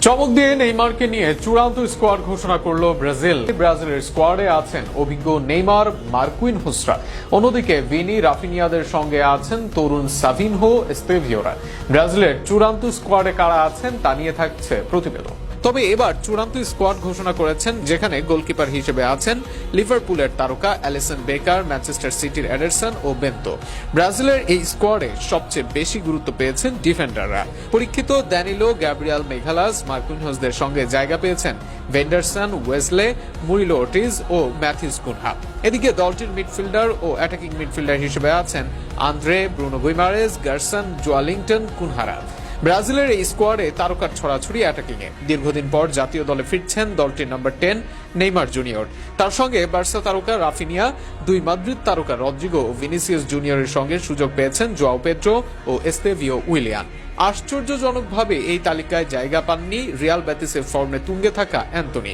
চমক দিয়ে নেইমারকে নিয়ে চূড়ান্ত স্কোয়াড ঘোষণা করলো ব্রাজিল। ব্রাজিলের স্কোয়াডে আছেন অভিজ্ঞ নেইমার, মার্কুইনহোসরা। অন্যদিকে ভিনি, রাফিনিয়াদের সঙ্গে আছেন তরুণ সাভিনহো, এস্তেভিওরা। ব্রাজিলের চূড়ান্ত স্কোয়াডে কারা আছেন তা নিয়ে থাকছে প্রতিবেদন। তবে এবার চূড়ান্ত স্কোয়াড ঘোষণা করেছেন, যেখানে গোলকিপার হিসেবে আছেন লিভারপুলের তারকা অ্যালিসন বেকার, ম্যানচেস্টার সিটির এডারসন ও বেন্তো। ব্রাজিলের এই স্কোয়াডে সবচেয়ে বেশি গুরুত্ব পেয়েছেন ডিফেন্ডাররা। পরীক্ষিত ড্যানিলো, গ্যাব্রিয়াল মেঘালাস, মার্কুইনহোসদের সঙ্গে জায়গা পেয়েছেন ভেন্ডারসন, ওয়েসলে, মুরিলো ওর্টিজ ও ম্যাথিউস কুনহা। এদিকে দলটির মিডফিল্ডার ও অ্যাটাকিং মিডফিল্ডার হিসেবে আছেন আন্দ্রে, ব্রুনো গুইমারেজ, গারসন, জোয়ালিংটন, কুনহারা। ব্রাজিলের এই স্কোয়াডে তারকার ছড়াছড়ি অ্যাটাকিং এ। দীর্ঘদিন পর জাতীয় দলে ফিরছেন দলটির নম্বর 10 নেইমার জুনিয়র। তার সঙ্গে বার্সা তারকা রাফিনিয়া, দুই মাদ্রিদ তারকা রদ্রিগো ও ভিনিসিয়াস জুনিয়রের সঙ্গে সুযোগ পেয়েছেন জোয়াও পেদ্রো ও এস্তেভিও উইলিয়ান। আশ্চর্যজনকভাবে এই তালিকায় জায়গা পাননি রিয়াল বেতিসের ফর্মে তুঙ্গে থাকা অ্যান্তনি।